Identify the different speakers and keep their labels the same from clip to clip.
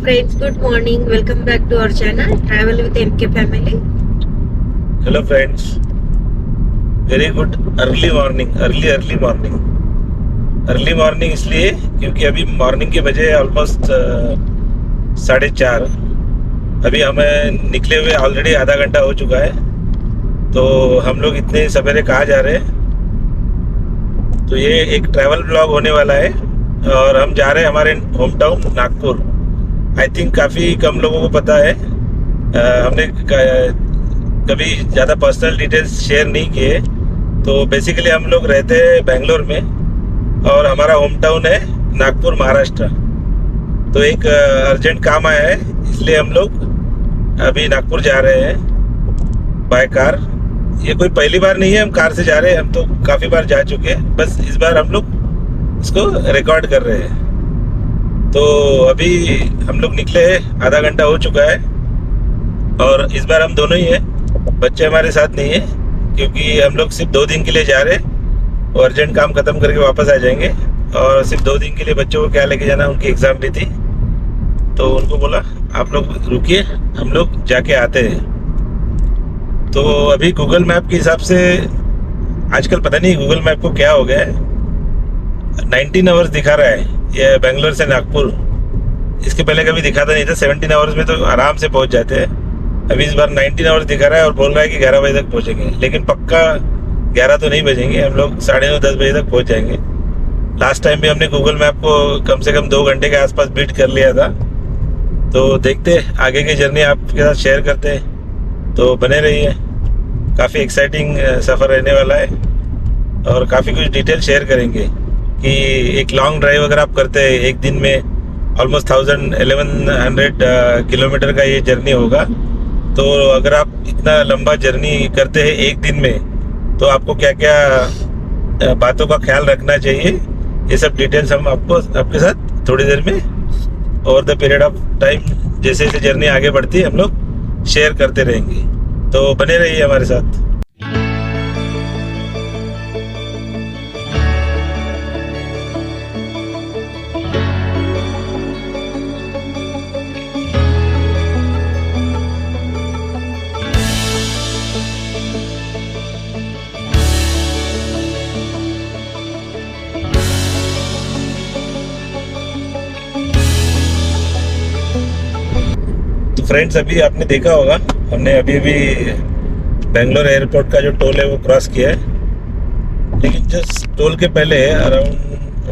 Speaker 1: friends, good morning. Welcome back to our channel Travel with MK Family.
Speaker 2: Hello friends, very good early morning. Early morning इसलिए क्योंकि अभी morning के बजे almost 4:30। अभी हमें निकले हुए ऑलरेडी आधा घंटा हो चुका है। तो हम लोग इतने सवेरे कहाँ जा रहे हैं? तो ये एक ट्रैवल ब्लॉग होने वाला है और हम जा रहे हैं हमारे home town Nagpur. I think काफ़ी कम लोगों को पता है। हमने कभी ज़्यादा पर्सनल डिटेल्स शेयर नहीं किए। तो बेसिकली हम लोग रहते हैं बेंगलोर में और हमारा होम टाउन है नागपुर, महाराष्ट्र। तो एक अर्जेंट काम आया है, इसलिए हम लोग अभी नागपुर जा रहे हैं बाय कार। ये कोई पहली बार नहीं है हम कार से जा रहे हैं, हम तो काफ़ी बार जा चुके हैं। बस इस बार हम लोग इसको रिकॉर्ड कर रहे हैं। तो अभी हम लोग निकले हैं, आधा घंटा हो चुका है और इस बार हम दोनों ही हैं, बच्चे हमारे साथ नहीं है क्योंकि हम लोग सिर्फ 2 दिन के लिए जा रहे हैं और अर्जेंट काम ख़त्म करके वापस आ जाएंगे। और सिर्फ 2 दिन के लिए बच्चों को क्या लेके जाना, उनकी एग्ज़ाम भी थी। तो उनको बोला आप लोग रुकिए, हम लोग जाके आते हैं। तो अभी गूगल मैप के हिसाब से आजकल पता नहीं गूगल मैप को क्या हो गया है, 19 आवर्स दिखा रहा है ये बेंगलोर से नागपुर। इसके पहले कभी दिखाता नहीं था, 17 आवर्स में तो आराम से पहुंच जाते हैं। अभी इस बार 19 आवर्स दिखा रहा है और बोल रहा है कि 11 बजे तक पहुंचेंगे, लेकिन पक्का 11 तो नहीं बजेंगे, हम लोग 9:30-10 बजे तक पहुंच जाएंगे। लास्ट टाइम भी हमने गूगल मैप को कम से कम 2 घंटे के आसपास बीट कर लिया था। तो देखते आगे की जर्नी आपके साथ शेयर करते हैं, तो बने रहिए। काफ़ी एक्साइटिंग सफ़र रहने वाला है और काफ़ी कुछ डिटेल शेयर करेंगे कि एक लॉन्ग ड्राइव अगर आप करते हैं एक दिन में ऑलमोस्ट 1100 किलोमीटर का ये जर्नी होगा। तो अगर आप इतना लंबा जर्नी करते हैं एक दिन में, तो आपको क्या क्या बातों का ख्याल रखना चाहिए, ये सब डिटेल्स हम आपके साथ थोड़ी देर में over the period of time, जैसे जैसे जर्नी आगे बढ़ती है हम लोग शेयर करते रहेंगे। तो बने रहिए हमारे साथ। फ्रेंड्स, अभी आपने देखा होगा हमने अभी बेंगलोर एयरपोर्ट का जो टोल है वो क्रॉस किया है। लेकिन जस्ट टोल के पहले अराउंड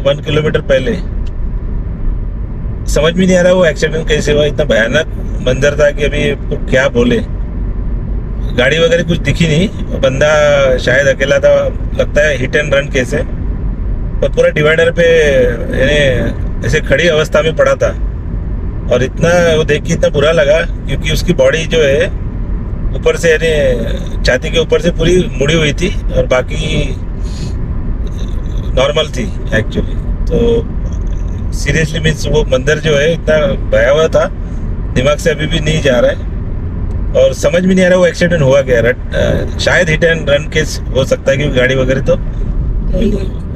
Speaker 2: 1 किलोमीटर पहले समझ में नहीं आ रहा वो एक्सीडेंट कैसे हुआ। इतना भयानक मंजर था कि अभी आपको क्या बोले। गाड़ी वगैरह कुछ दिखी नहीं, बंदा शायद अकेला था, लगता है हिट एंड रन केस है। और पूरा डिवाइडर पे यानी ऐसे खड़ी अवस्था में पड़ा था और इतना वो देख के इतना बुरा लगा क्योंकि उसकी बॉडी जो है ऊपर से यानी छाती के ऊपर से पूरी मुड़ी हुई थी और बाकी नॉर्मल थी एक्चुअली। तो सीरियसली मीन्स वो मंदिर जो है इतना भयावह था, दिमाग से अभी भी नहीं जा रहा है और समझ में नहीं आ रहा वो एक्सीडेंट हुआ क्या। शायद हिट एंड रन केस हो सकता है क्योंकि गाड़ी वगैरह तो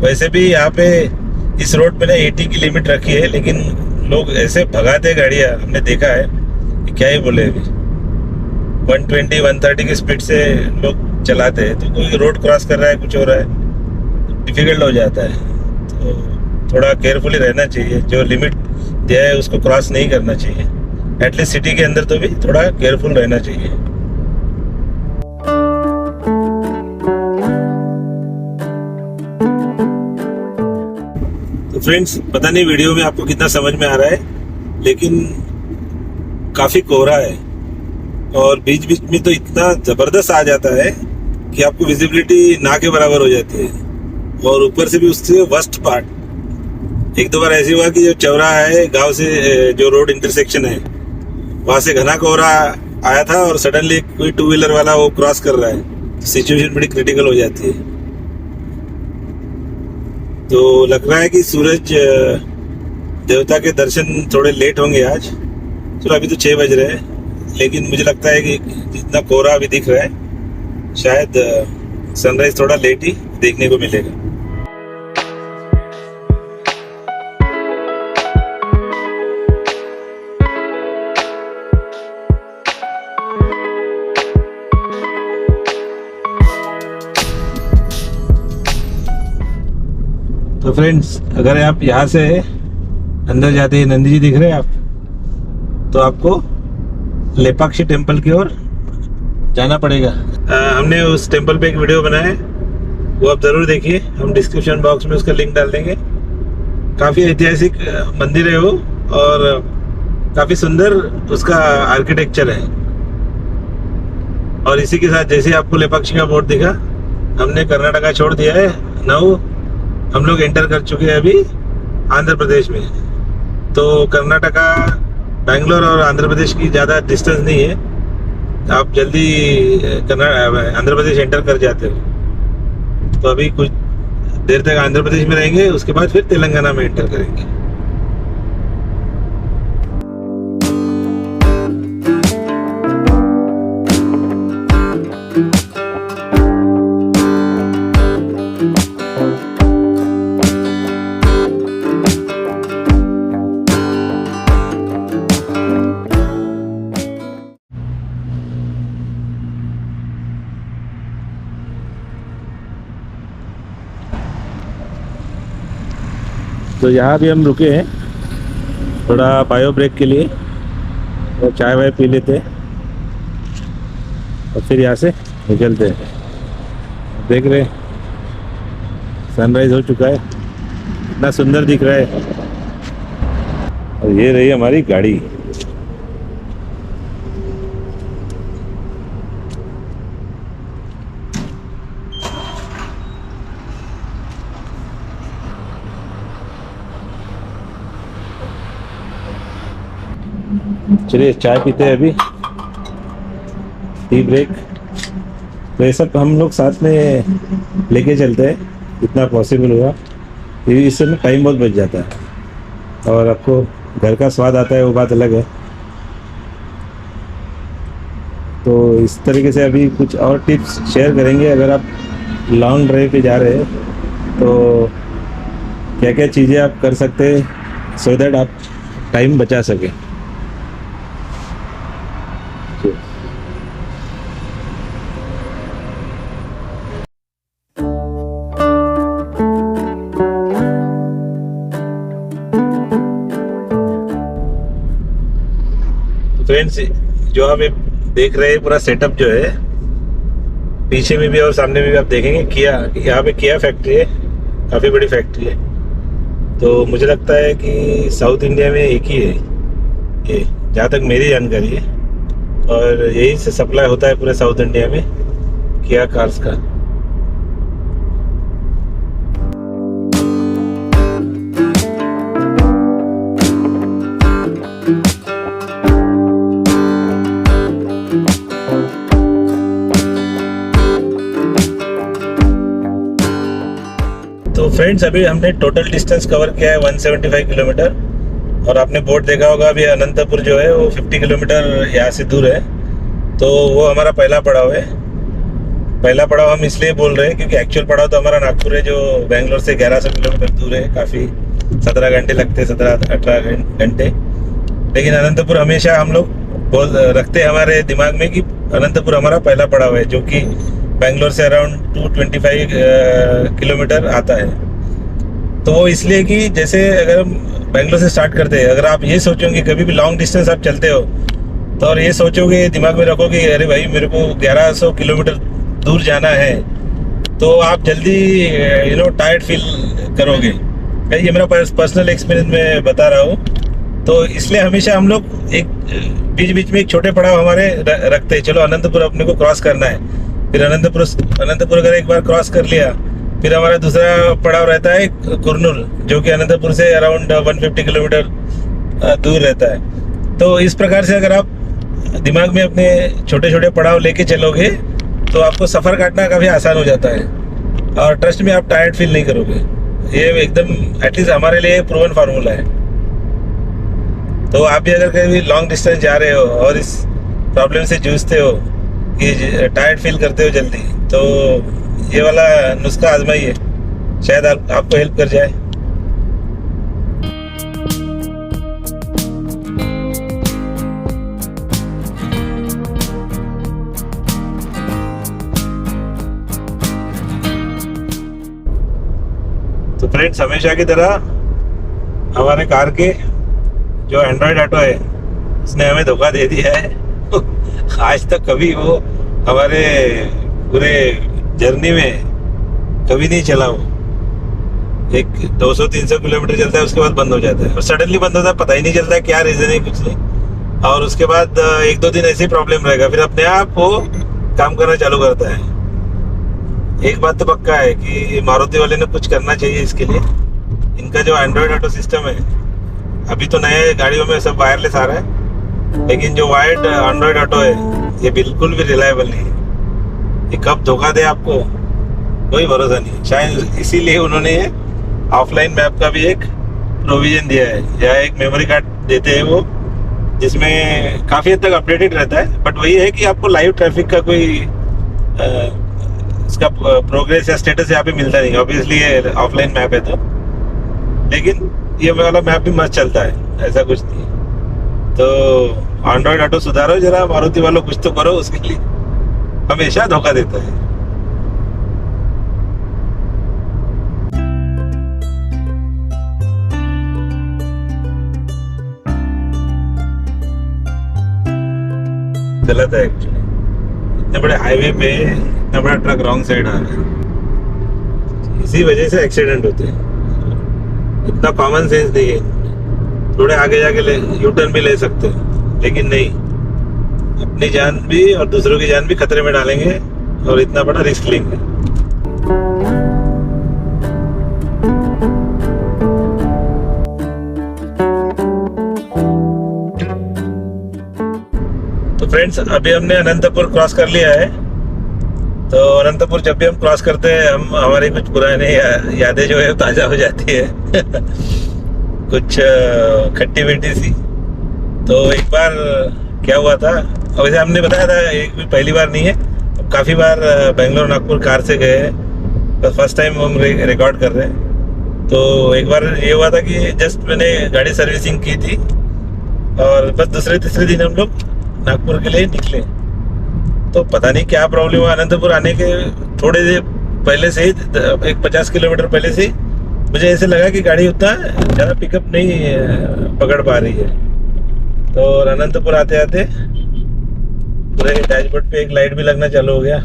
Speaker 2: वैसे भी यहाँ पे इस रोड पे ना 80 की लिमिट रखी है, लेकिन लोग ऐसे भगाते गाड़ियाँ हमने देखा है कि क्या ही बोले। अभी 120-130 की स्पीड से लोग चलाते हैं, तो कोई रोड क्रॉस कर रहा है, कुछ हो रहा है, डिफिकल्ट हो जाता है। तो थोड़ा केयरफुली रहना चाहिए, जो लिमिट दिया है उसको क्रॉस नहीं करना चाहिए। एटलीस्ट सिटी के अंदर तो भी थोड़ा केयरफुल रहना चाहिए। फ्रेंड्स, पता नहीं वीडियो में आपको कितना समझ में आ रहा है, लेकिन काफी कोहरा है और बीच बीच में तो इतना जबरदस्त आ जाता है कि आपको विजिबिलिटी ना के बराबर हो जाती है। और ऊपर से भी उससे वर्स्ट पार्ट 1-2 बार ऐसी हुआ कि जो चौराहा है गांव से जो रोड इंटरसेक्शन है वहां से घना कोहरा आया था और सडनली कोई 2 व्हीलर वाला वो क्रॉस कर रहा है, तो सिचुएशन बड़ी क्रिटिकल हो जाती है। तो लग रहा है कि सूरज देवता के दर्शन थोड़े लेट होंगे आज। चलो अभी तो 6 बज रहे हैं, लेकिन मुझे लगता है कि जितना कोहरा अभी दिख रहा है शायद सनराइज थोड़ा लेट ही देखने को मिलेगा। तो फ्रेंड्स, अगर आप यहाँ से अंदर जाते हैं, नंदी जी दिख रहे हैं आप, तो आपको लेपाक्षी टेम्पल की ओर जाना पड़ेगा। हमने उस टेम्पल पे एक वीडियो बनाया है, वो आप ज़रूर देखिए, हम डिस्क्रिप्शन बॉक्स में उसका लिंक डाल देंगे। काफ़ी ऐतिहासिक मंदिर है वो, और काफ़ी सुंदर उसका आर्किटेक्चर है। और इसी के साथ जैसे आपको लेपाक्षी का बोर्ड दिखा, हमने कर्नाटका छोड़ दिया है। नाउ हम लोग एंटर कर चुके हैं अभी आंध्र प्रदेश में। तो कर्नाटका, बेंगलोर और आंध्र प्रदेश की ज़्यादा डिस्टेंस नहीं है, आप जल्दी आंध्र प्रदेश एंटर कर जाते हो। तो अभी कुछ देर तक आंध्र प्रदेश में रहेंगे, उसके बाद फिर तेलंगाना में एंटर करेंगे। तो यहाँ भी हम रुके हैं थोड़ा बायो ब्रेक के लिए, और चाय वाय पी लेते हैं और फिर यहाँ से निकलते हैं। देख रहे हैं सनराइज हो चुका है, इतना सुंदर दिख रहा है। और ये रही हमारी गाड़ी। चलिए चाय पीते हैं अभी, टी ब्रेक। तो ये सब हम लोग साथ में लेके चलते हैं जितना पॉसिबल हुआ, क्योंकि इससे में टाइम बहुत बच जाता है और आपको घर का स्वाद आता है, वो बात अलग है। तो इस तरीके से अभी कुछ और टिप्स शेयर करेंगे। अगर आप लॉन्ग ड्राइव पे जा रहे हैं तो क्या क्या चीज़ें आप कर सकते हैं सो दैट आप टाइम बचा सकें। फ्रेंड्स, जो आप देख रहे हैं पूरा सेटअप जो है, पीछे में भी और सामने में भी आप देखेंगे किया, यहाँ पे किया फैक्ट्री है, काफ़ी बड़ी फैक्ट्री है। तो मुझे लगता है कि साउथ इंडिया में एक ही है ये, जहाँ तक मेरी जानकारी है, और यही से सप्लाई होता है पूरे साउथ इंडिया में किया कार्स का। तो फ्रेंड्स, अभी हमने टोटल डिस्टेंस कवर किया है 175 किलोमीटर, और आपने बोर्ड देखा होगा अभी अनंतपुर जो है वो 50 किलोमीटर यहाँ से दूर है। तो वो हमारा पहला पड़ाव है। पहला पड़ाव हम इसलिए बोल रहे हैं क्योंकि एक्चुअल पड़ाव तो हमारा नागपुर है, जो बेंगलोर से 1100 किलोमीटर दूर है, काफ़ी 17 घंटे लगते, 17-18 घंटे। लेकिन अनंतपुर हमेशा हम लोग रखते हैं हमारे दिमाग में कि अनंतपुर हमारा पहला पड़ाव है, जो कि बेंगलोर से अराउंड 225 किलोमीटर आता है। तो वो इसलिए कि जैसे अगर हम बेंगलोर से स्टार्ट करते हैं, अगर आप ये सोचोगे कभी भी लॉन्ग डिस्टेंस आप चलते हो तो, और ये सोचोगे, दिमाग में रखोगे अरे भाई मेरे को 1100 किलोमीटर दूर जाना है, तो आप जल्दी टायर्ड फील करोगे। ये मेरा पर्सनल एक्सपीरियंस में बता रहा हूँ। तो इसलिए हमेशा हम लोग एक बीच बीच में एक छोटे पड़ाव हमारे रखते हैं। चलो अनंतपुर अपने को क्रॉस करना है, फिर अनंतपुर अगर एक बार क्रॉस कर लिया, फिर हमारा दूसरा पड़ाव रहता है कुरनूल, जो कि अनंतपुर से अराउंड 150 किलोमीटर दूर रहता है। तो इस प्रकार से अगर आप दिमाग में अपने छोटे छोटे पड़ाव लेके चलोगे तो आपको सफ़र काटना काफ़ी आसान हो जाता है, और ट्रस्ट में आप टायर्ड फील नहीं करोगे। ये एकदम एटलीस्ट हमारे लिए प्रूवन फार्मूला है। तो आप भी अगर कभी लॉन्ग डिस्टेंस जा रहे हो और इस प्रॉब्लम से जूझते हो कि टायर्ड फील करते हो जल्दी, तो ये वाला नुस्खा आजमाइए, शायद आपको हेल्प कर जाए। फ्रेंड्स, हमेशा की तरह हमारे कार के जो एंड्रॉयड ऑटो है उसने हमें धोखा दे दिया है। आज तक कभी वो हमारे पूरे जर्नी में कभी नहीं चला। वो एक 200-300 किलोमीटर चलता है, उसके बाद बंद हो जाता है और सडनली बंद होता है, पता ही नहीं चलता है क्या रीजन है, कुछ नहीं। और उसके बाद 1-2 दिन ऐसे ही प्रॉब्लम रहेगा, फिर अपने आप वो काम करना चालू करता है। एक बात तो पक्का है कि मारुति वाले ने कुछ करना चाहिए इसके लिए। इनका जो एंड्रॉयड ऑटो सिस्टम है, अभी तो नए गाड़ियों में सब वायरलेस आ रहा है, लेकिन जो वायर्ड एंड्रॉयड ऑटो है ये बिल्कुल भी रिलायबल नहीं है। ये कब धोखा दे आपको कोई भरोसा नहीं। शायद इसीलिए उन्होंने ऑफलाइन मैप का भी एक प्रोविजन दिया है, या एक मेमोरी कार्ड देते हैं वो, जिसमें काफ़ी हद तक अपडेटेड रहता है। बट वही है कि आपको लाइव ट्रैफिक का कोई इसका प्रोग्रेस या स्टेटस यहाँ पे मिलता नहीं। ऑब्वियसली ये ऑफलाइन मैप है तो, लेकिन ये वाला मैप भी मस्त चलता है, ऐसा कुछ नहीं। तो एंड्रॉयड ऑटो सुधारो जरा, मारुति वालों कुछ तो करो उसके लिए, हमेशा धोखा देता है। गलत है एक्चुअली, इतने बड़े हाईवे पे इतना बड़ा ट्रक रॉन्ग साइड आ रहा है, इसी वजह से एक्सीडेंट होते हैं। इतना कॉमन सेंस नहीं है। थोड़े आगे जाके यू टर्न भी ले सकते हैं, लेकिन नहीं, अपनी जान भी और दूसरों की जान भी खतरे में डालेंगे और इतना बड़ा रिस्क लेंगे। तो फ्रेंड्स, अभी हमने अनंतपुर क्रॉस कर लिया है। तो अनंतपुर जब भी हम क्रॉस करते हैं, हमारी कुछ पुरानी यादें जो है ताज़ा हो जाती है। कुछ खट्टी मीठी सी। तो एक बार क्या हुआ था, वैसे हमने बताया था, एक भी पहली बार नहीं है, काफ़ी बार बेंगलोर नागपुर कार से गए हैं, तो फर्स्ट टाइम हम रिकॉर्ड कर रहे हैं। तो एक बार ये हुआ था कि जस्ट मैंने गाड़ी सर्विसिंग की थी और बस दूसरे तीसरे दिन हम लोग नागपुर के लिए निकले। तो पता नहीं क्या प्रॉब्लम हुआ, अनंतपुर आने के थोड़े देर पहले से ही, एक 50 किलोमीटर पहले से ही मुझे ऐसे लगा कि गाड़ी उतना ज़्यादा पिकअप नहीं पकड़ पा रही है। तो अनंतपुर आते आते पूरे डैशबोर्ड पे एक लाइट भी लगना चालू हो गया,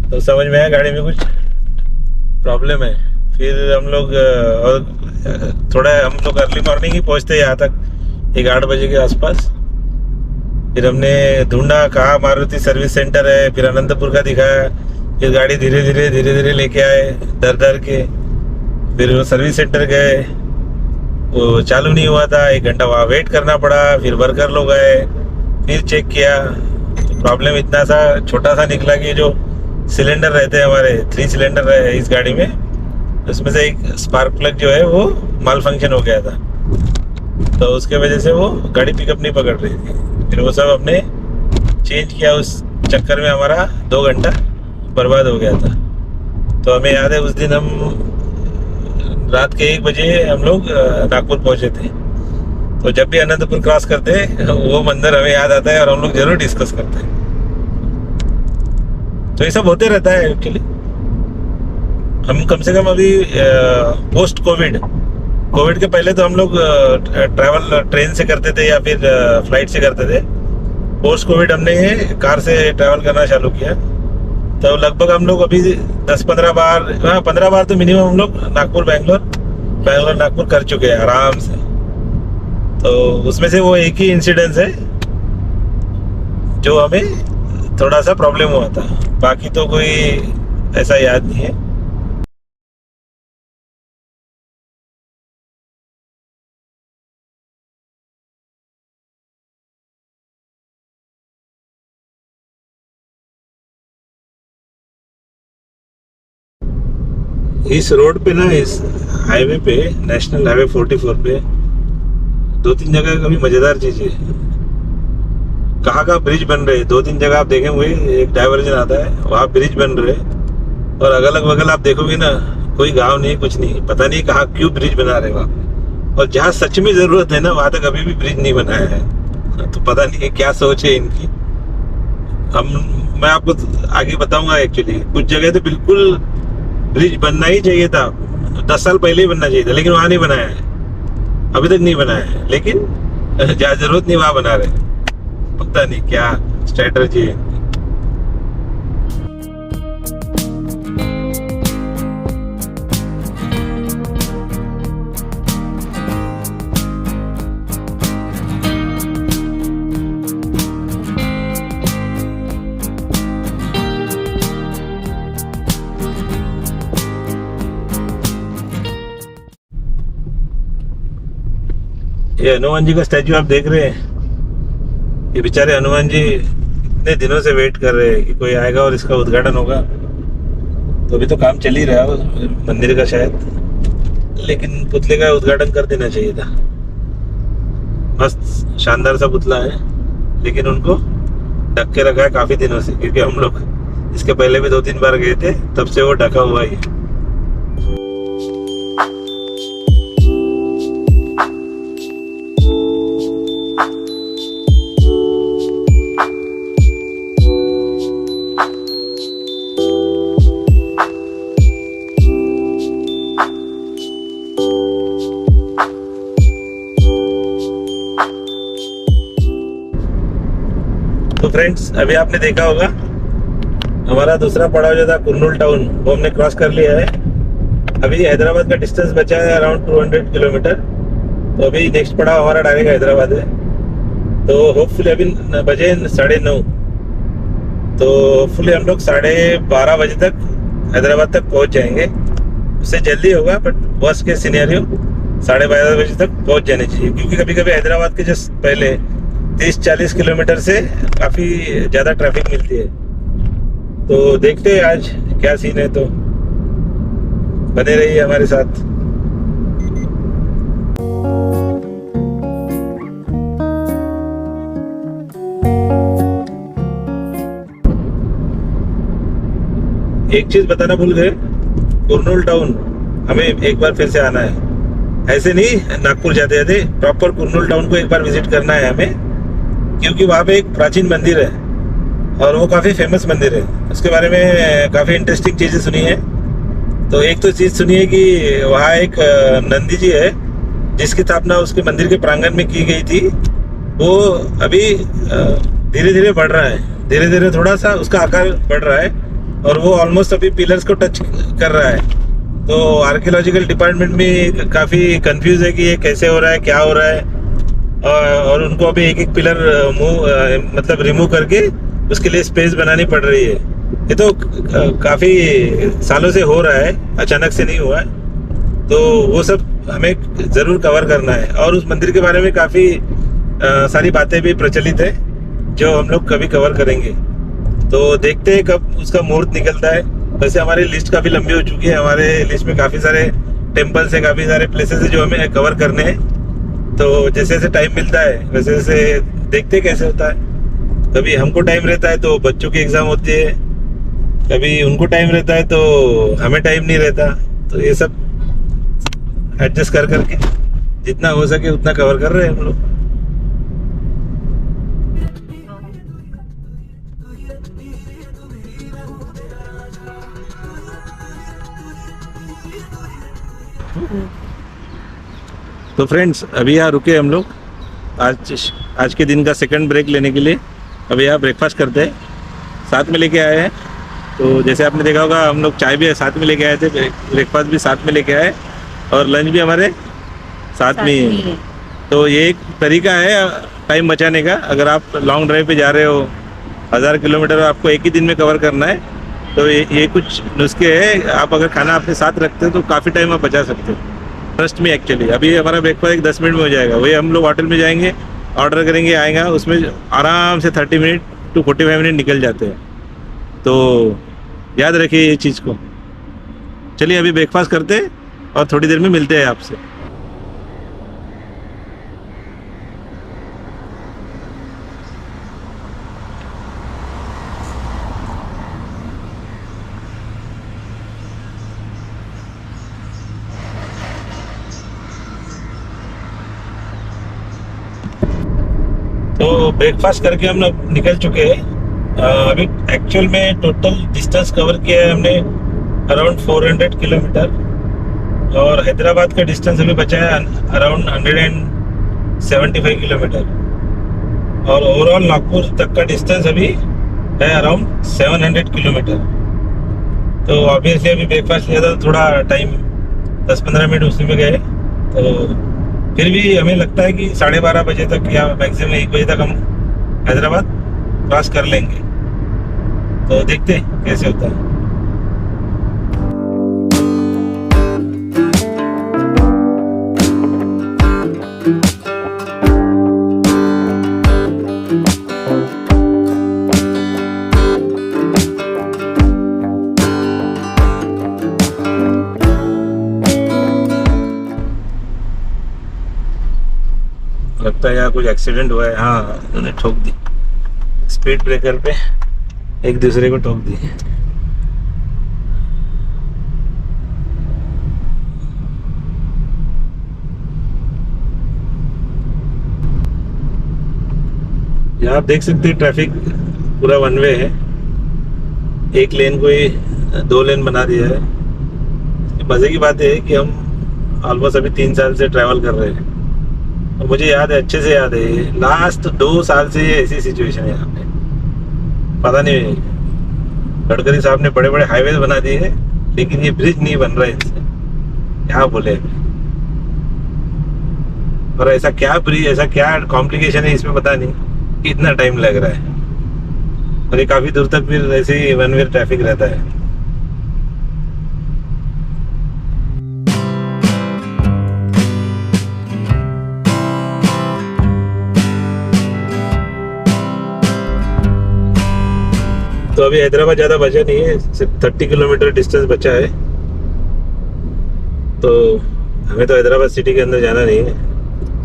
Speaker 2: तो समझ में आया गाड़ी में कुछ प्रॉब्लम है। फिर हम लोग और थोड़ा हम लोग अर्ली मॉर्निंग ही पहुँचते यहाँ तक, 8 बजे के आसपास। फिर हमने ढूंढा कहाँ मारुति सर्विस सेंटर है, फिर अनंतपुर का दिखाया, फिर गाड़ी धीरे धीरे लेके आए डर के। फिर वो सर्विस सेंटर गए, वो चालू नहीं हुआ था, 1 घंटा वहाँ वेट करना पड़ा। फिर वर्कर लोग आए, फिर चेक किया, तो प्रॉब्लम इतना सा छोटा सा निकला कि जो सिलेंडर रहते हैं हमारे, 3 सिलेंडर है इस गाड़ी में, उसमें से एक स्पार्क प्लग जो है वो माल फंक्शन हो गया था, तो उसके वजह से वो गाड़ी पिकअप नहीं पकड़ रही थी। फिर वो सब हमने चेंज किया, उस चक्कर में हमारा 2 घंटा बर्बाद हो गया था। तो हमें याद है उस दिन हम रात के 1 बजे हम लोग नागपुर पहुंचे थे। तो जब भी अनंतपुर क्रॉस करते हैं वो मंदिर हमें याद आता है और हम लोग जरूर डिस्कस करते हैं। तो ये सब होते रहता है एक्चुअली। हम कम से कम अभी पोस्ट कोविड के पहले तो हम लोग ट्रैवल ट्रेन से करते थे या फिर फ्लाइट से करते थे। पोस्ट कोविड हमने कार से ट्रैवल करना चालू किया, तो लगभग हम लोग अभी 10-15 बार, 15 बार तो मिनिमम हम लोग बेंगलोर नागपुर कर चुके हैं आराम से। तो उसमें से वो एक ही इंसिडेंस है जो हमें थोड़ा सा प्रॉब्लम हुआ था, बाकी तो कोई ऐसा याद नहीं है। इस रोड पे ना, इस हाईवे पे, नेशनल हाईवे 44 पे 2-3 जगह कभी मजेदार चीज है। कहाँ ब्रिज बन रहे, 2-3 जगह आप देखे हुए, एक डाइवर्जन आता है वहाँ ब्रिज बन रहे, और अगल बगल आप देखोगे ना कोई गांव नहीं, कुछ नहीं, पता नहीं कहाँ क्यों ब्रिज बना रहे वहाँ। और जहाँ सच में जरूरत है ना वहाँ तक अभी भी ब्रिज नहीं बनाया है। तो पता नहीं क्या सोच है इनकी। मैं आपको आगे बताऊंगा। एक्चुअली कुछ जगह तो बिल्कुल ब्रिज बनना ही चाहिए था, 10 साल पहले ही बनना चाहिए था, लेकिन वहां नहीं बनाया है, अभी तक नहीं बनाया है। लेकिन जहाँ जरूरत नहीं वहां बना रहे, पता नहीं क्या स्ट्रेटजी है इनकी। ये हनुमान जी का स्टैचू आप देख रहे हैं, ये बेचारे हनुमान जी इतने दिनों से वेट कर रहे हैं कि कोई आएगा और इसका उद्घाटन होगा। तो अभी तो काम चल ही रहा है मंदिर का शायद, लेकिन पुतले का उद्घाटन कर देना चाहिए था। मस्त शानदार सा पुतला है, लेकिन उनको ढक के रखा है काफी दिनों से, क्योंकि हम लोग इसके पहले भी 2-3 बार गए थे, तब से वो ढका हुआ ही है। तो फ्रेंड्स, अभी आपने देखा होगा हमारा दूसरा पड़ाव जो था कुर्नूल टाउन, वो हमने क्रॉस कर लिया है। अभी हैदराबाद का डिस्टेंस बचा है अराउंड 200 किलोमीटर। तो अभी नेक्स्ट पड़ाव हमारा डायरेक्ट हैदराबाद है। तो होपफुली अभी बजे 9:30, तो होपफुली हम लोग 12:30 बजे तक हैदराबाद तक पहुंच जाएंगे। उससे जल्दी होगा, बट वर्स्ट केस सिनेरियो 12:30 बजे तक पहुंच जाने चाहिए, क्योंकि कभी कभी हैदराबाद के जस्ट पहले 30-40 किलोमीटर से काफ़ी ज़्यादा ट्रैफिक मिलती है। तो देखते हैं आज क्या सीन है, तो बने रहिए हमारे साथ। एक चीज बताना भूल गए, कुर्नूल टाउन हमें एक बार फिर से आना है। ऐसे नहीं नागपुर जाते जाते, प्रॉपर कुर्नूल टाउन को एक बार विजिट करना है हमें, क्योंकि वहाँ पे एक प्राचीन मंदिर है और वो काफ़ी फेमस मंदिर है। उसके बारे में काफ़ी इंटरेस्टिंग चीज़ें सुनी है। तो एक तो चीज़ सुनी है कि वहाँ एक नंदी जी है, जिसकी स्थापना उसके मंदिर के प्रांगण में की गई थी। वो अभी धीरे धीरे बढ़ रहा है, धीरे धीरे थोड़ा सा उसका आकार बढ़ रहा है, और वो ऑलमोस्ट अभी पिलर्स को टच कर रहा है। तो आर्कियोलॉजिकल डिपार्टमेंट में काफ़ी कंफ्यूज है कि ये कैसे हो रहा है, क्या हो रहा है, और उनको अभी एक पिलर मतलब रिमूव करके उसके लिए स्पेस बनानी पड़ रही है। ये तो काफ़ी सालों से हो रहा है, अचानक से नहीं हुआ है। तो वो सब हमें ज़रूर कवर करना है, और उस मंदिर के बारे में काफ़ी सारी बातें भी प्रचलित है जो हम लोग कभी कवर करेंगे। तो देखते हैं कब उसका मुहूर्त निकलता है। वैसे हमारी लिस्ट काफ़ी लंबी हो चुकी है, हमारे लिस्ट में काफ़ी सारे टेम्पल्स हैं, काफ़ी सारे प्लेसेस हैं जो हमें कवर करने हैं। तो जैसे जैसे टाइम मिलता है वैसे वैसे देखते कैसे होता है। कभी हमको टाइम रहता है तो बच्चों की एग्ज़ाम होती है, कभी उनको टाइम रहता है तो हमें टाइम नहीं रहता। तो ये सब एडजस्ट कर करके जितना हो सके उतना कवर कर रहे हैं हम लोग। तो फ्रेंड्स, अभी यहाँ रुके हम लोग आज के दिन का सेकंड ब्रेक लेने के लिए। अभी यहाँ ब्रेकफास्ट करते हैं, साथ में लेके आए हैं। तो जैसे आपने देखा होगा हम लोग चाय भी साथ में लेके आए थे, ब्रेकफास्ट भी साथ में लेके आए, और लंच भी हमारे साथ में ही है। तो ये एक तरीका है टाइम बचाने का। अगर आप लॉन्ग ड्राइव पे जा रहे हो, 1000 किलोमीटर आपको एक ही दिन में कवर करना है, तो ये कुछ नुस्खे हैं। आप अगर खाना अपने साथ रखते हो तो काफ़ी टाइम आप बचा सकते हो। ट्रस्ट में एक्चुअली अभी हमारा ब्रेकफास्ट 10 मिनट में हो जाएगा। वही हम लोग होटल में जाएंगे, ऑर्डर करेंगे, आएगा, उसमें आराम से 30 मिनट टू 45 मिनट निकल जाते हैं। तो याद रखिए ये चीज़ को। चलिए अभी ब्रेकफास्ट करते हैं और थोड़ी देर में मिलते हैं आपसे। तो ब्रेकफास्ट करके हम लोग निकल चुके हैं। अभी एक्चुअल में टोटल डिस्टेंस कवर किया है हमने अराउंड 400 किलोमीटर। और हैदराबाद का डिस्टेंस अभी बचा है अराउंड 175 किलोमीटर, और ओवरऑल नागपुर तक का डिस्टेंस अभी है अराउंड 700 किलोमीटर। तो ऑब्वियसली अभी ब्रेकफास्ट किया था, थोड़ा टाइम 10-15 मिनट उसी में गए, तो फिर भी हमें लगता है कि 12:30 बजे तक या मैक्सिमम 1 बजे तक हम हैदराबाद क्रॉस कर लेंगे। तो देखते हैं कैसे होता है। लगता है यहाँ कुछ एक्सीडेंट हुआ है। हाँ, उन्होंने ठोक दी, स्पीड ब्रेकर पे एक दूसरे को ठोक दी। यहाँ आप देख सकते हैं ट्रैफिक पूरा वन वे है, एक लेन को ही 2 लेन बना दिया है। मजे की बात है कि हम ऑलमोस्ट अभी 3 साल से ट्रैवल कर रहे हैं, और मुझे याद है, अच्छे से याद है, लास्ट 2 साल से ऐसी सिचुएशन है यहाँ पे। पता नहीं, गडकरी साहब ने बड़े बड़े हाईवे बना दिए हैं, लेकिन ये ब्रिज नहीं बन रहा है इनसे, क्या बोले। और ऐसा क्या ब्रिज, ऐसा क्या कॉम्प्लिकेशन है इसमें, पता नहीं कि इतना टाइम लग रहा है। और ये काफी दूर तक फिर ऐसे ही वन वे ट्रैफिक रहता है। तो अभी हैदराबाद ज़्यादा बचा नहीं है, सिर्फ 30 किलोमीटर डिस्टेंस बचा है। तो हमें तो हैदराबाद सिटी के अंदर जाना नहीं है,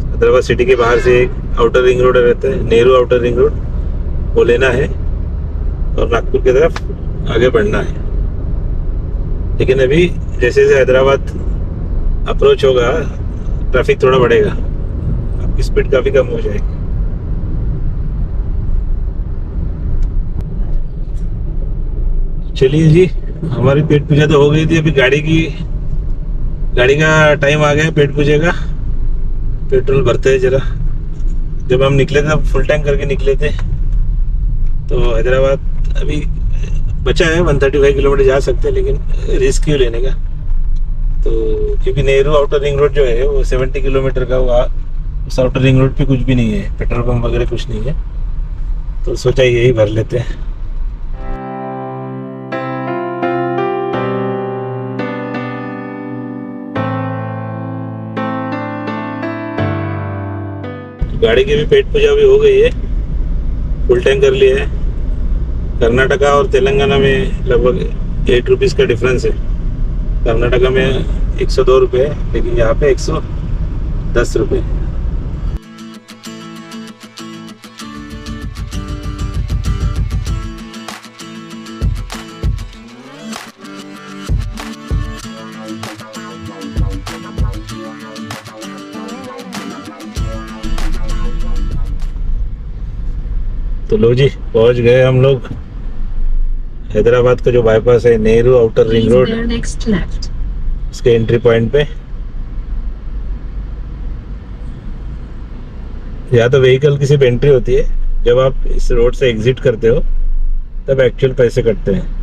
Speaker 2: हैदराबाद सिटी के बाहर से एक आउटर रिंग रोड रहता है, नेहरू आउटर रिंग रोड, वो लेना है और नागपुर की तरफ आगे बढ़ना है। लेकिन अभी जैसे जैसे हैदराबाद अप्रोच होगा, ट्रैफिक थोड़ा बढ़ेगा, आपकी स्पीड काफ़ी कम हो जाएगी। चलिए जी, हमारी पेट पूजा तो हो गई थी, अभी गाड़ी का टाइम आ गया पेट पूजे का। पेट्रोल भरते हैं जरा। जब हम निकले थे फुल टैंक करके निकले थे, तो हैदराबाद अभी बचा है 135 किलोमीटर जा सकते हैं, लेकिन रिस्क क्यों लेने का। तो क्योंकि नेहरू आउटर रिंग रोड जो है वो 70 किलोमीटर का हुआ, उस आउटर रिंग रोड पे कुछ भी नहीं है, पेट्रोल पंप वगैरह कुछ नहीं है, तो सोचा यही भर लेते हैं। गाड़ी की भी पेट पूजा भी हो गई है, फुल टैंक कर लिया है। कर्नाटका और तेलंगाना में लगभग 8 रुपीज़ का डिफरेंस है। कर्नाटका में 102 रुपये है, लेकिन यहाँ पे 110 रुपये। तो लो जी, पहुंच गए हम लोग हैदराबाद का जो बाईपास है, नेहरू आउटर रिंग रोड, उसके एंट्री पॉइंट पे। या तो व्हीकल की सिर्फ एंट्री होती है, जब आप इस रोड से एग्जिट करते हो तब एक्चुअल पैसे कटते हैं।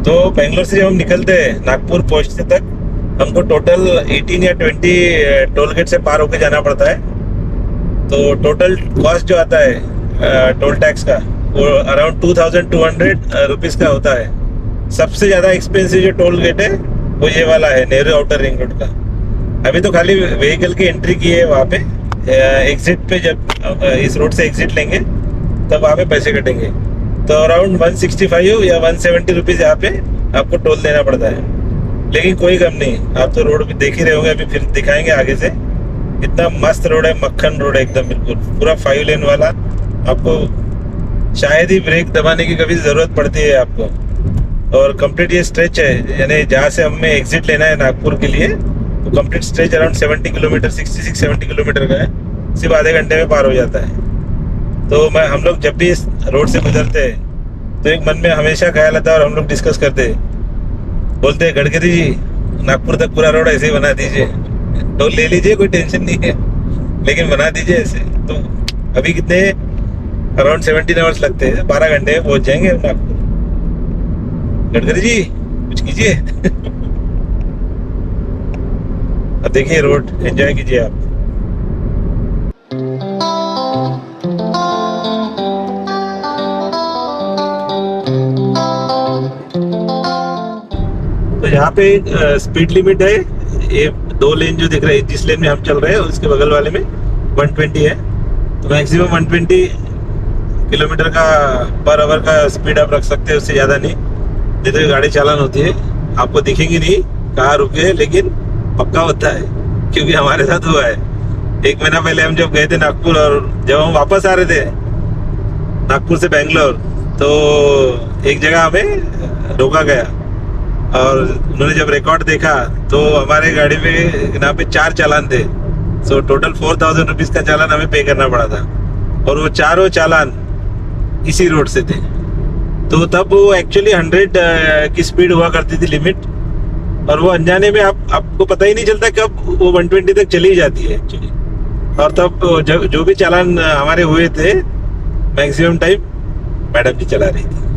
Speaker 2: तो बेंगलोर से जब हम निकलते हैं नागपुर पहुंचते तक हमको टोटल 18 या 20 टोल गेट से पार होके जाना पड़ता है। तो टोटल कॉस्ट जो आता है टोल टैक्स का, वो अराउंड 2200 रुपीज़ का होता है। सबसे ज़्यादा एक्सपेंसिव जो टोल गेट है वो ये वाला है, नेहरू आउटर रिंग रोड का। अभी तो खाली व्हीकल की एंट्री की है वहाँ पे, एग्जिट पे जब इस रोड से एग्जिट लेंगे तब वहाँ पे पैसे कटेंगे। तो अराउंड 165 या 170 रुपीज़ यहाँ पे आपको टोल देना पड़ता है। लेकिन कोई गम नहीं, आप तो रोड भी देख ही रहे होंगे, अभी फिर दिखाएंगे आगे से। इतना मस्त रोड है, मक्खन रोड है एकदम, बिल्कुल पूरा 5 लेन वाला। आपको शायद ही ब्रेक दबाने की कभी जरूरत पड़ती है आपको। और कंप्लीट ये स्ट्रेच है, यानी जहाँ से हमें एग्जिट लेना है नागपुर के लिए, तो complete stretch around 70 kilometre, 66-70 kilometre का है, सिर्फ आधे घंटे में पार हो जाता है। तो हम लोग जब भी इस रोड से गुजरते हैं तो एक मन में हमेशा ख्याल आता है, और हम लोग डिस्कस करते हैं, बोलते हैं गडकरी जी नागपुर तक पूरा रोड ऐसे ही बना दीजिए, तो ले लीजिए, कोई टेंशन नहीं है, लेकिन बना दीजिए ऐसे। तो अभी कितने अराउंड 17 आवर्स लगते हैं, 12 घंटे में पहुंच जाएंगे नागपुर। गडकरी जी कुछ कीजिए। अब देखिए रोड, एंजॉय कीजिए आप। तो यहाँ पे स्पीड लिमिट है, ये 2 लेन जो दिख रहे हैं, जिस लेन में हम चल रहे हैं उसके बगल वाले में 120 है। तो मैक्सिमम 120 किलोमीटर का पर आवर का स्पीड आप रख सकते हैं, उससे ज़्यादा नहीं। नहीं तो गाड़ी चालान होती है, आपको दिखेंगी नहीं कहाँ रुके, लेकिन पक्का होता है, क्योंकि हमारे साथ हुआ है। 1 महीना पहले हम जब गए थे नागपुर, और जब हम वापस आ रहे थे नागपुर से बेंगलोर, तो एक जगह हमें रोका गया, और उन्होंने जब रिकॉर्ड देखा तो हमारे गाड़ी में यहाँ पे 4 चालान थे। सो टोटल 4000 रुपीज का चालान हमें पे करना पड़ा था, और वो चारों चालान इसी रोड से थे। तो तब वो एक्चुअली 100 की स्पीड हुआ करती थी लिमिट, और वो अनजाने में आपको पता ही नहीं चलता कब वो 120 तक चली जाती है एक्चुअली। और तब जो भी चालान हमारे हुए थे, मैक्सिमम टाइम मैडम जी चला रही थी,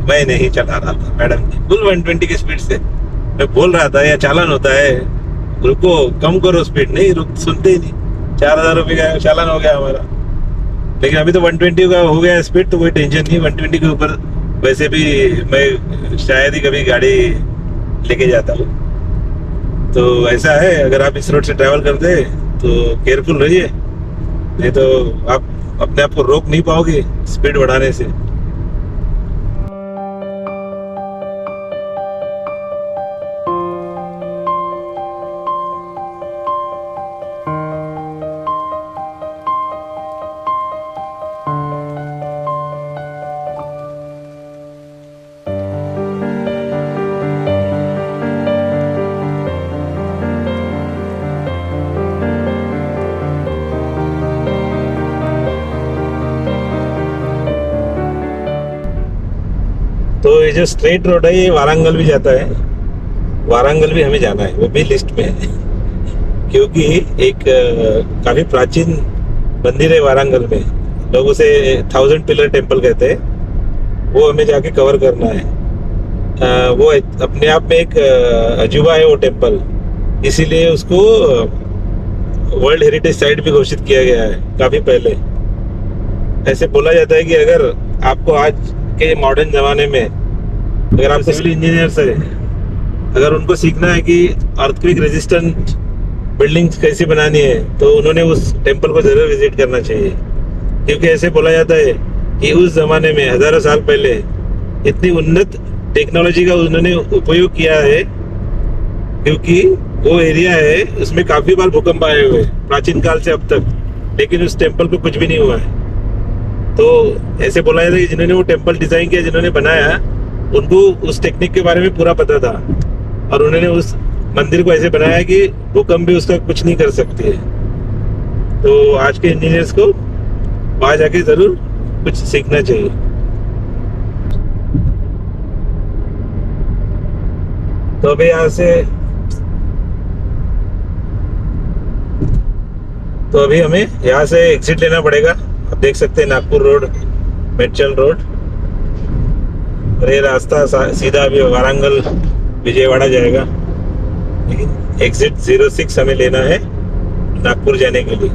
Speaker 2: मैं नहीं चला रहा था, मैडम जी फुल 120 की स्पीड से। मैं बोल रहा था यह चालान होता है, रुको, कम करो स्पीड, नहीं रुक, सुनते ही नहीं। 4000 रुपये का चालान हो गया हमारा। लेकिन अभी तो 120 का हो गया स्पीड, तो कोई टेंशन नहीं। 120 के ऊपर वैसे भी मैं शायद ही कभी गाड़ी लेके जाता हूँ। तो ऐसा है, अगर आप इस रोड से ट्रैवल करते तो केयरफुल रहिए, नहीं तो आप अपने आप को रोक नहीं पाओगे स्पीड बढ़ाने से। तो ये जो स्ट्रेट रोड है, ये वारंगल भी जाता है। वारंगल भी हमें जाना है, वो भी लिस्ट में है, क्योंकि एक काफी प्राचीन मंदिर है वारंगल में, लोग उसे 1000 पिलर टेम्पल कहते हैं। वो हमें जाके कवर करना है। वो अपने आप में एक अजूबा है वो टेम्पल, इसीलिए उसको वर्ल्ड हेरिटेज साइट भी घोषित किया गया है काफी पहले। ऐसे बोला जाता है कि अगर आपको आज के मॉडर्न जमाने में, अगर आप सिविल इंजीनियर्स है, अगर उनको सीखना है कि अर्थक्वेक रेजिस्टेंट बिल्डिंग्स कैसी बनानी है, तो उन्होंने उस टेम्पल को जरूर विजिट करना चाहिए। क्योंकि ऐसे बोला जाता है कि उस जमाने में हजारों साल पहले इतनी उन्नत टेक्नोलॉजी का उन्होंने उपयोग किया है, क्योंकि वो एरिया है उसमें काफी बार भूकंप आए हुए प्राचीन काल से अब तक, लेकिन उस टेम्पल पे कुछ भी नहीं हुआ है। तो ऐसे बोला जाता है कि जिन्होंने वो टेम्पल डिजाइन किया, जिन्होंने बनाया, उनको उस टेक्निक के बारे में पूरा पता था, और उन्होंने उस मंदिर को ऐसे बनाया कि भूकंप भी उसका कुछ नहीं कर सकती है। तो आज के इंजीनियर्स को वहां जाके जरूर कुछ सीखना चाहिए। तो अभी यहाँ से अभी हमें यहाँ से एग्जिट लेना पड़ेगा। आप देख सकते हैं नागपुर रोड, मेडचल रोड, और ये रास्ता सीधा अभी वारंगल विजयवाड़ा जाएगा, लेकिन एग्जिट 06 हमें लेना है नागपुर जाने के लिए।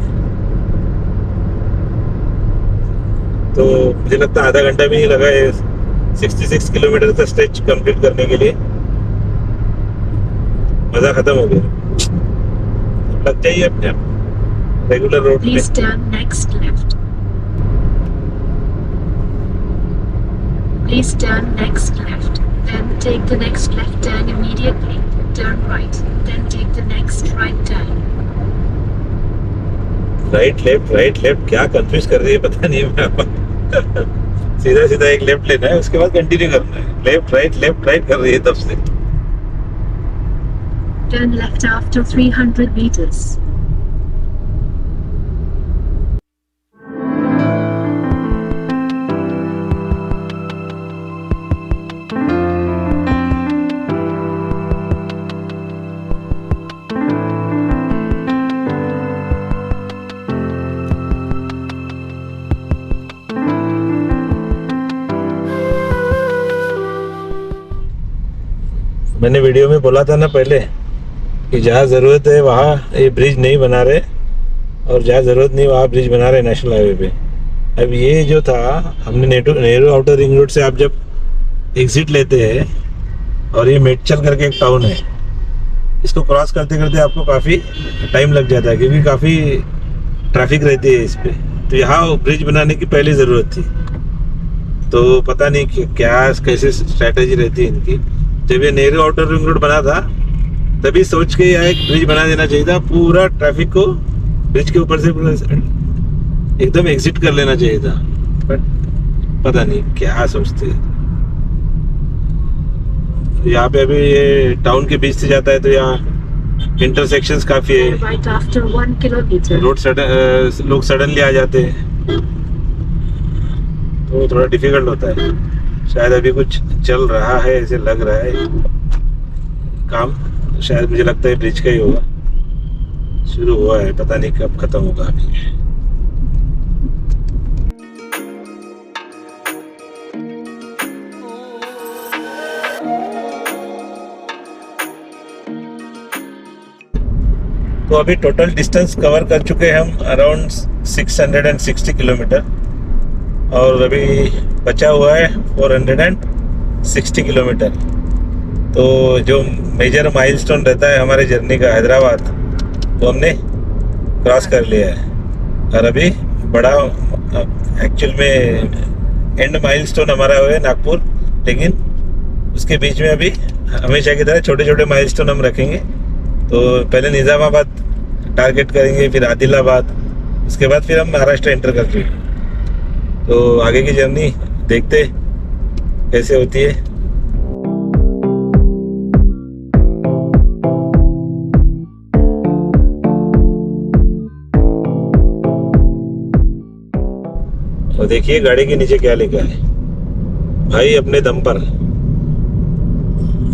Speaker 2: तो मुझे लगता है आधा घंटा भी नहीं लगा है 66 किलोमीटर का स्ट्रेच कंप्लीट करने के लिए। मजा खत्म हो गया, लग जाइए अपने आप रेगुलर रोड पे।
Speaker 3: Please turn next left. Please turn next left. Then take the next left turn immediately. Turn right. Then take the next right turn.
Speaker 2: Right left क्या कंफ्यूज कर रही है पता नहीं मैं सीधा सीधा एक लेफ्ट लेना है, उसके बाद कंटिन्यू करना है। लेफ्ट राइट कर रही है तब से।
Speaker 3: Turn left after 300 meters.
Speaker 2: मैंने वीडियो में बोला था ना पहले कि जहाँ ज़रूरत है वहाँ ये ब्रिज नहीं बना रहे, और जहाँ ज़रूरत नहीं वहाँ ब्रिज बना रहे नेशनल हाईवे पे। अब ये जो था, हमने नेहरू आउटर रिंग रोड से आप जब एग्जिट लेते हैं, और ये मेडचल करके एक टाउन है, इसको क्रॉस करते करते आपको काफ़ी टाइम लग जाता है क्योंकि काफ़ी ट्रैफिक रहती है इस पर। तो यहाँ ब्रिज बनाने की पहली ज़रूरत थी, तो पता नहीं कि क्या कैसे स्ट्रैटेजी रहती है इनकी। जब ये नेहरू आउटर रिंग रोड बना था तभी सोच के यहाँ एक ब्रिज बना देना चाहिए था, पूरा ट्रैफिक को ब्रिज के ऊपर से एकदम एग्जिट कर लेना चाहिए था, बट पता नहीं क्या सोचते। यहाँ पे अभी ये टाउन के बीच से जाता है तो यहाँ इंटरसेक्शंस काफी है,
Speaker 3: Right after 1 kilometer.
Speaker 2: रोड लोग सडनली आ जाते हैं तो थोड़ा डिफिकल्ट होता है। शायद अभी कुछ चल रहा है, ऐसे लग रहा है काम, शायद मुझे लगता है ब्रिज का ही होगा, शुरू हुआ है, पता नहीं कब खत्म होगा अभी। तो अभी टोटल डिस्टेंस कवर कर चुके हैं हम अराउंड 660 किलोमीटर, और अभी बचा हुआ है 460 किलोमीटर। तो जो मेजर माइलस्टोन रहता है हमारे जर्नी का, हैदराबाद, वो हमने क्रॉस कर लिया है। और अभी बड़ा एक्चुअल में एंड माइलस्टोन हमारा है नागपुर, लेकिन उसके बीच में अभी हमेशा की तरह छोटे छोटे माइलस्टोन हम रखेंगे। तो पहले निज़ामाबाद टारगेट करेंगे, फिर आदिलाबाद, उसके बाद फिर हम महाराष्ट्र एंटर करते हैं। तो आगे की जर्नी देखते कैसे होती है। और देखिए गाड़ी के नीचे क्या लिखा है, भाई अपने दम पर।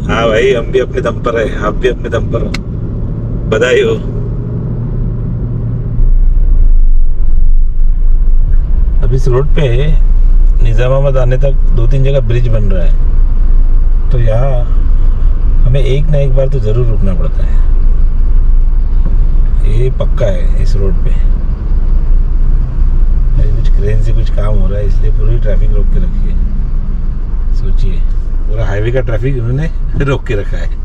Speaker 2: हाँ भाई, हम भी अपने दम पर है, आप भी अपने दम पर हो, बधाई हो। अब इस रोड पे निज़ामाबाद आने तक 2-3 जगह ब्रिज बन रहा है, तो यहाँ हमें एक ना एक बार तो ज़रूर रुकना पड़ता है, ये पक्का है इस रोड पे। कुछ क्रेन से कुछ काम हो रहा है, इसलिए पूरी ट्रैफिक रोक के रखी है। सोचिए, पूरा हाईवे का ट्रैफिक उन्होंने रोक के रखा है।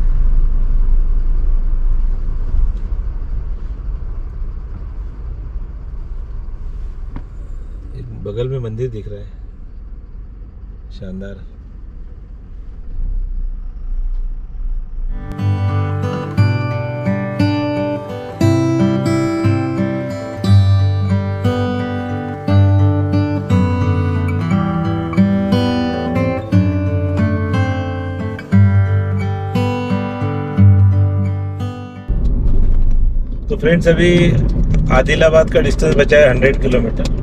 Speaker 2: बगल में मंदिर दिख रहा है, शानदार। तो फ्रेंड्स, अभी आदिलाबाद का डिस्टेंस बचा है 100 किलोमीटर।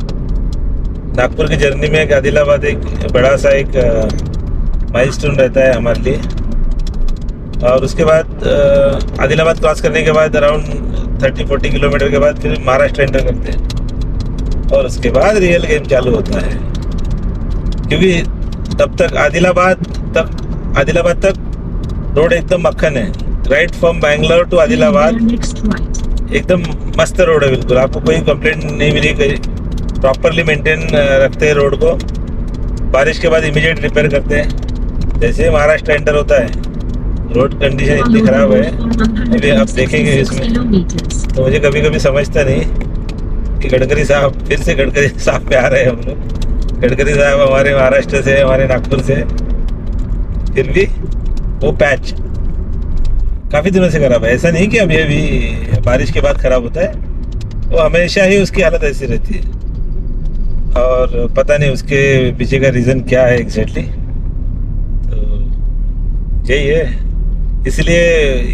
Speaker 2: नागपुर की जर्नी में आदिलाबाद एक बड़ा सा एक माइलस्टोन रहता है हमारे लिए। और उसके बाद आदिलाबाद क्रॉस करने के बाद अराउंड 30-40 किलोमीटर के बाद फिर महाराष्ट्र एंटर करते हैं, और उसके बाद रियल गेम चालू होता है। क्योंकि तब तक आदिलाबाद तक रोड एकदम मक्खन है। Right from Bangalore to Adilabad एकदम मस्त रोड है, बिल्कुल आपको कोई कंप्लेंट नहीं मिलेगी। प्रॉपरली मेंटेन रखते हैं रोड को, बारिश के बाद इमीडिएट रिपेयर करते हैं। जैसे महाराष्ट्र एंटर होता है, रोड कंडीशन इतनी खराब है, अभी आप देखेंगे इसमें। तो मुझे कभी कभी समझता नहीं कि गडकरी साहब, फिर से गडकरी साहब पे आ रहे हैं हम लोग। गडकरी साहब हमारे महाराष्ट्र से, हमारे नागपुर से, फिर भी वो पैच काफ़ी दिनों से खराब है। ऐसा नहीं कि अभी अभी बारिश के बाद खराब होता है, वो हमेशा ही उसकी हालत ऐसी रहती है और पता नहीं उसके पीछे का रीज़न क्या है एग्जैक्टली। तो यही है, इसलिए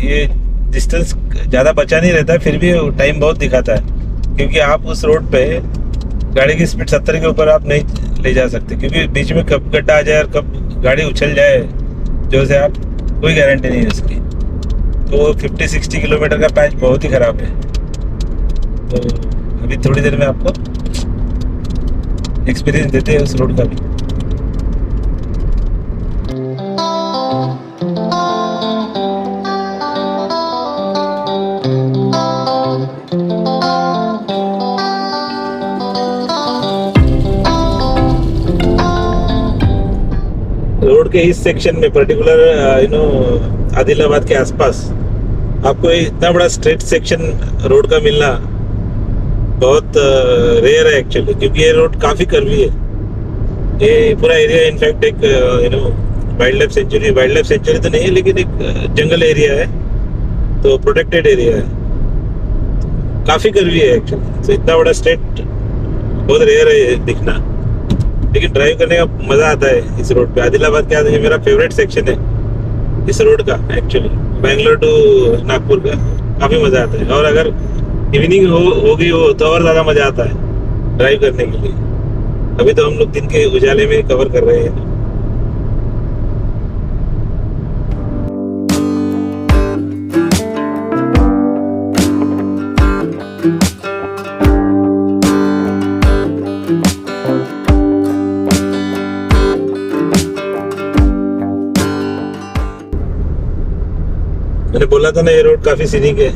Speaker 2: ये डिस्टेंस ज़्यादा बचा नहीं रहता है, फिर भी टाइम बहुत दिखाता है, क्योंकि आप उस रोड पे गाड़ी की स्पीड 70 के ऊपर आप नहीं ले जा सकते, क्योंकि बीच में कब गड्ढा आ जाए और कब गाड़ी उछल जाए जो से आप कोई गारंटी नहीं है उसकी। तो 50-60 किलोमीटर का पैच बहुत ही ख़राब है। तो अभी थोड़ी देर में आपको एक्सपीरियंस देते हैं उस रोड का भी। रोड के इस सेक्शन में पर्टिकुलर आदिलाबाद के आसपास आपको इतना बड़ा स्ट्रेट सेक्शन रोड का मिलना बहुत रेयर है एक्चुअली, क्योंकि ये रोड काफ़ी कर्वी है। ये पूरा एरिया इनफैक्ट एक वाइल्ड लाइफ सेंचुरी तो नहीं है, लेकिन एक जंगल एरिया है, तो प्रोटेक्टेड एरिया है, काफ़ी कर्वी है एक्चुअली। तो इतना बड़ा स्ट्रेट बहुत रेयर है दिखना, लेकिन ड्राइव करने का मज़ा आता है इस रोड पे। आदिलाबाद के ये मेरा फेवरेट सेक्शन है इस रोड का एक्चुअली, बेंगलोर टू नागपुर का काफ़ी मज़ा आता है। और अगर इवनिंग हो गई हो तो और ज़्यादा मज़ा आता है ड्राइव करने के लिए। अभी तो हम लोग दिन के उजाले में कवर कर रहे हैं। मैंने बोला था ना ये रोड काफ़ी सीनिक है,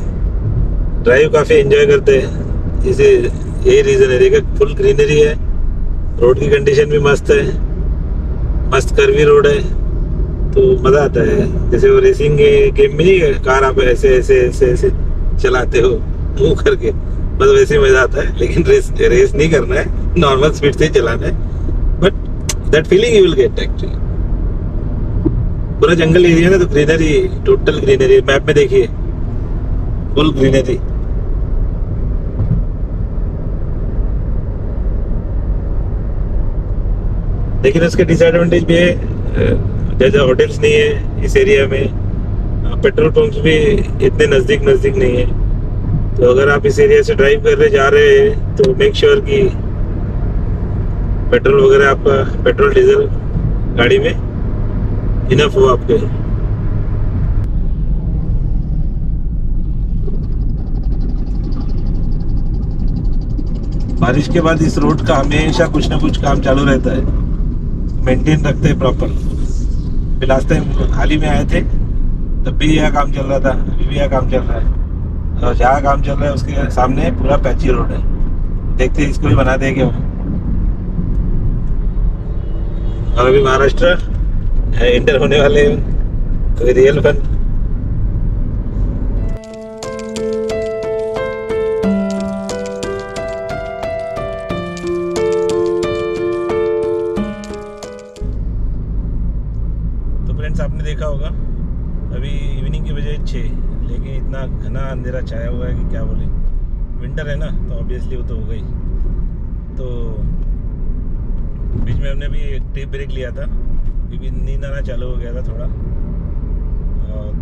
Speaker 2: ड्राइव काफ़ी एंजॉय करते हैं, इसे यही रीज़न है। देखिए फुल ग्रीनरी है, रोड की कंडीशन भी मस्त है, मस्त कर्वी रोड है, तो मज़ा आता है। जैसे वो रेसिंग गेम में नहीं कार आप ऐसे ऐसे ऐसे ऐसे चलाते हो मूव करके, बस वैसे मज़ा आता है। लेकिन रेस नहीं करना है, नॉर्मल स्पीड से ही चलाना है, but that feeling you will get actually. पूरा जंगल एरिया ना, तो ग्रीनरी, टोटल ग्रीनरी, मैप में देखिए फुल ग्रीनरी। लेकिन उसके डिसएडवांटेज भी है, ज़्यादा होटल्स नहीं है इस एरिया में, पेट्रोल पंप्स भी इतने नज़दीक नहीं है। तो अगर आप इस एरिया से ड्राइव करने जा रहे हैं तो मेक श्योर कि पेट्रोल वगैरह आपका, पेट्रोल डीजल गाड़ी में इनफ हो आपके। बारिश के बाद इस रोड का हमेशा कुछ ना कुछ काम चालू रहता है, मेंटेन रखते हैं प्रॉपर। फिर लास्ट टाइम हाल ही में आए थे तब भी यह काम चल रहा था, अभी भी यह काम चल रहा है। और जहाँ काम चल रहा है उसके सामने पूरा पैची रोड है, देखते हैं इसको भी बना देंगे वो। और अभी महाराष्ट्र एंटर होने वाले हैं, तो रियल फन। तो फ्रेंड्स आपने देखा होगा अभी इवनिंग की बजाय 6, लेकिन इतना घना अंधेरा छाया हुआ है कि क्या बोले। विंटर है ना, तो ऑब्वियसली वो तो हो गई। तो बीच में हमने भी एक टी ब्रेक लिया था, क्योंकि नींद आना चालू हो गया था थोड़ा,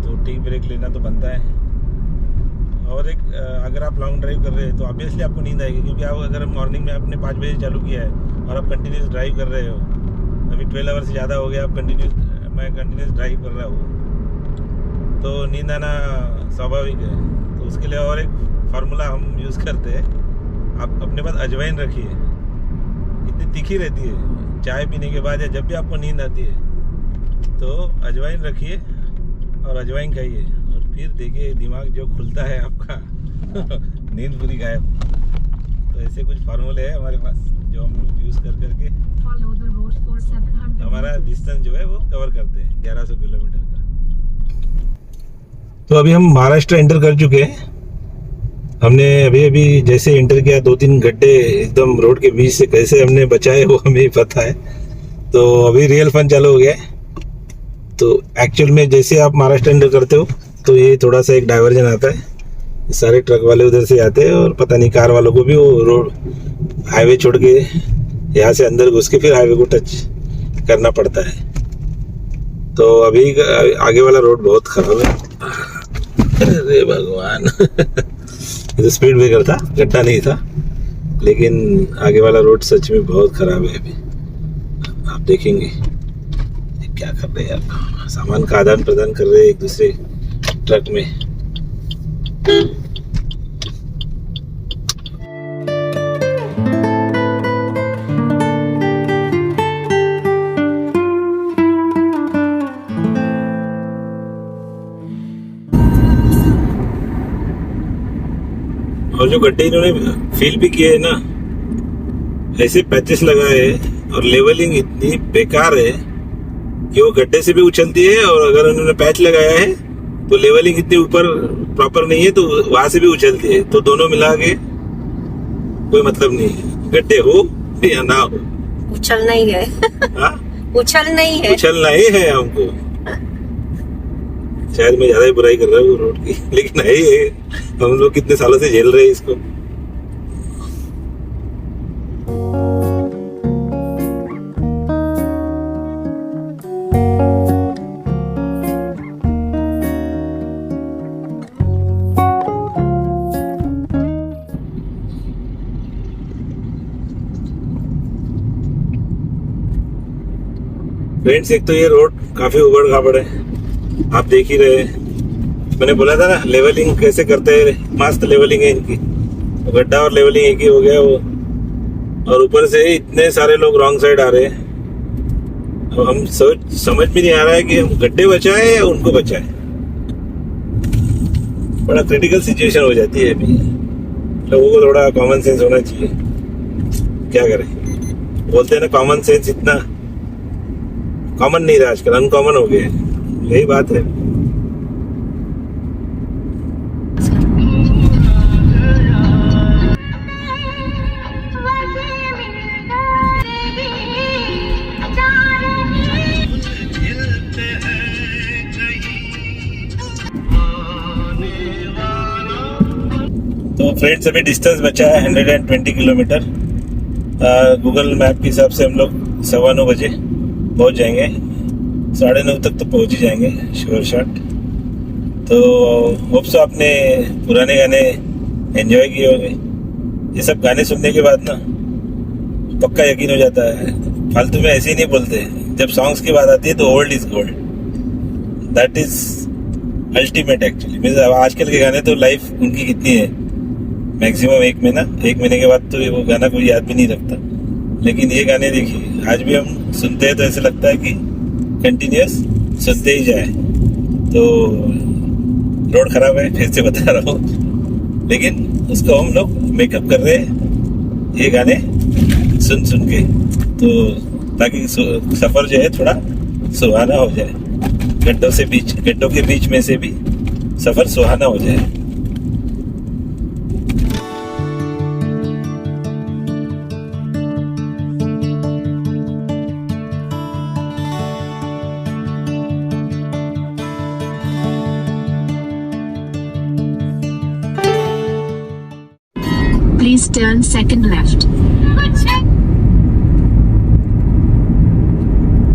Speaker 2: तो टी ब्रेक लेना तो बनता है। और एक अगर आप लॉन्ग ड्राइव कर रहे हैं तो ऑब्वियसली आपको नींद आएगी, क्योंकि आप अगर मॉर्निंग में आपने 5 बजे चालू किया है और आप कंटिन्यूस ड्राइव कर रहे हो, अभी 12 आवर से ज़्यादा हो गया आप मैं कंटिन्यूस ड्राइव कर रहा हूँ, तो नींद आना स्वाभाविक है। तो उसके लिए और एक फार्मूला हम यूज़ करते हैं, आप अपने पास अजवाइन रखिए, इतनी तीखी रहती है। चाय पीने के बाद या जब भी आपको नींद आती है तो अजवाइन रखिए और अजवाइन खाइए, और फिर देखिए दिमाग जो खुलता है आपका नींद पूरी गायब। तो ऐसे कुछ फार्मूले हैं हमारे पास जो हम यूज़ करके हमारा डिस्टेंस जो है वो कवर करते हैं, 1100 किलोमीटर का। तो अभी हम महाराष्ट्र एंटर कर चुके हैं। हमने अभी जैसे एंटर किया 2-3 गड्ढे एकदम रोड के बीच से कैसे हमने बचाए वो हमें ही पता है। तो अभी रियल फन चालू हो गया है। तो एक्चुअल में जैसे आप महाराष्ट्र एंटर करते हो तो ये थोड़ा सा एक डाइवर्जन आता है, सारे ट्रक वाले उधर से आते हैं और पता नहीं कार वालों को भी वो रोड हाईवे छोड़ के यहाँ से अंदर घुस के फिर हाईवे को टच करना पड़ता है। तो अभी आगे वाला रोड बहुत खराब है। अरे भगवान ये तो स्पीड ब्रेकर था, गड्ढा नहीं था, लेकिन आगे वाला रोड सच में बहुत खराब है। अभी आप देखेंगे ये क्या कर रहे हैं यार, सामान का आदान प्रदान कर रहे हैं एक दूसरे ट्रक में। और जो गड्ढे इन्होंने फिल भी किए है ना, ऐसे पैचेस लगाए हैं और लेवलिंग इतनी बेकार है कि वो गड्ढे से भी उछलती है, और अगर उन्होंने पैच लगाया है तो लेवलिंग इतनी ऊपर प्रॉपर नहीं है तो वहां से भी उछलती है। तो दोनों मिला के कोई मतलब नहीं है, गड्ढे हो या ना हो,
Speaker 1: उछलना ही है।
Speaker 2: हाँ?
Speaker 1: उछलना ही है,
Speaker 2: उछलना ही है हमको। शायद मैं ज्यादा ही बुराई कर रहा हूँ रोड की, लेकिन है ही है, हम लोग कितने सालों से झेल रहे हैं इसको। फ्रेंड्स, एक तो ये रोड काफी उबड़ खाबड़ है, आप देख ही रहे हैं। मैंने बोला था ना लेवलिंग कैसे करते हैं, मस्त लेवलिंग है इनकी, गड्ढा और लेवलिंग एक ही हो गया वो। और ऊपर से इतने सारे लोग रॉन्ग साइड आ रहे हैं। अब हम समझ में नहीं आ रहा है कि हम गड्ढे बचाएं या उनको बचाएं। बड़ा क्रिटिकल सिचुएशन हो जाती है अभी। लोगों को थोड़ा कॉमन सेंस होना चाहिए, क्या करें। बोलते हैं ना कॉमन सेंस इतना कॉमन नहीं रहा आजकल, अनकॉमन हो गया, यही बात है। तो फ्रेंड्स, अभी डिस्टेंस बचा है 120 किलोमीटर। गूगल मैप के हिसाब से हम लोग 9:15 बजे पहुंच जाएंगे, 9:30 तक तो पहुंच ही जाएंगे श्योर शॉट। तो होप सो आपने पुराने गाने एंजॉय किए होंगे। ये सब गाने सुनने के बाद ना पक्का यकीन हो जाता है, फालतू में ऐसे ही नहीं बोलते। जब सॉन्ग्स की बात आती है तो old is gold, that is ultimate actually. Means आजकल के गाने तो लाइफ उनकी कितनी है, मैक्सिमम एक महीने के बाद तो वो गाना कोई याद भी नहीं रखता। लेकिन ये गाने देखिए, आज भी हम सुनते हैं तो ऐसे लगता है कि कंटिन्यूअस सुनते ही जाए। तो रोड खराब है, फिर से बता रहा हूँ, लेकिन उसको हम लोग मेकअप कर रहे हैं ये गाने सुन के, तो ताकि सफर जो है थोड़ा सुहाना हो जाए। गड्ढों के बीच में से भी सफर सुहाना हो जाए।
Speaker 3: Please turn second left.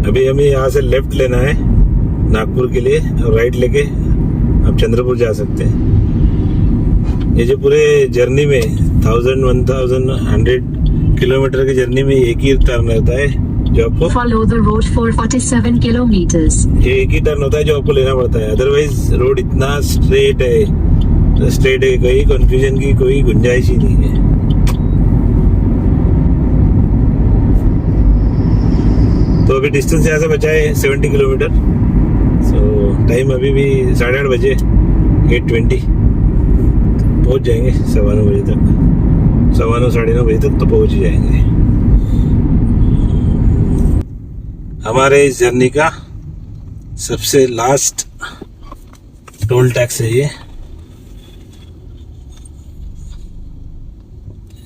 Speaker 2: अभी हमें यहाँ से लेफ्ट लेना है नागपुर के लिए, और राइट लेके आप चंद्रपुर जा सकते हैं। ये जो पूरे जर्नी में 1100 किलोमीटर की जर्नी में एक ही टर्न रहता है जो आपको
Speaker 3: Follow the road for 47 kilometers.
Speaker 2: ये एक ही टर्न होता है जो आपको लेना पड़ता है। अदरवाइज रोड इतना स्ट्रेट है, कोई कंफ्यूजन की कोई गुंजाइश ही नहीं है। तो अभी डिस्टेंस यहाँ से बचा है 70 किलोमीटर। सो टाइम अभी भी 8:30 बजे, 8:20 पहुँच जाएंगे 9:15 बजे तक। 9:15 9:30 बजे तक तो पहुँच ही जाएंगे। हमारे इस जर्नी का सबसे लास्ट टोल टैक्स है ये।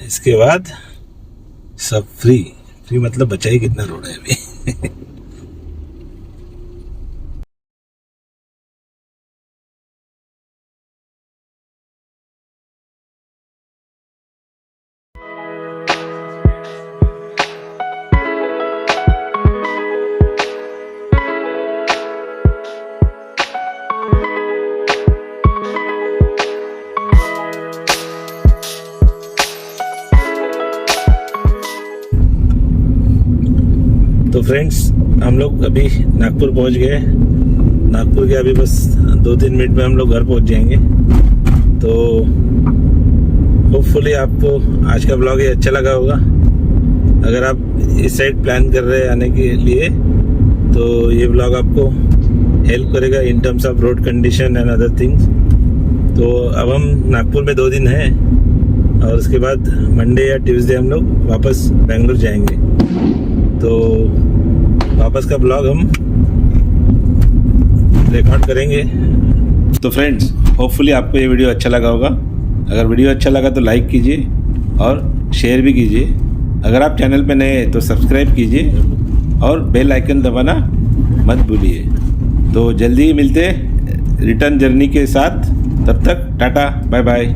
Speaker 2: इसके बाद सब फ्री मतलब बचा ही कितना रोड है अभी। फ्रेंड्स, हम लोग अभी नागपुर पहुंच गए। नागपुर के अभी बस 2-3 मिनट में हम लोग घर पहुंच जाएंगे। तो होपफुली आपको आज का ब्लॉग ये अच्छा लगा होगा। अगर आप इस साइड प्लान कर रहे हैं आने के लिए तो ये ब्लॉग आपको हेल्प करेगा in terms of road condition and other things. तो अब हम नागपुर में 2 दिन हैं और उसके बाद मंडे या ट्यूसडे हम लोग वापस बेंगलोर जाएंगे। तो वापस का ब्लॉग हम रिकॉर्ड करेंगे। तो फ्रेंड्स, होपफुली आपको ये वीडियो अच्छा लगा होगा। अगर वीडियो अच्छा लगा तो लाइक कीजिए और शेयर भी कीजिए। अगर आप चैनल पे नए हैं तो सब्सक्राइब कीजिए और बेल आइकन दबाना मत भूलिए। तो जल्दी ही मिलते रिटर्न जर्नी के साथ। तब तक टाटा, बाय बाय।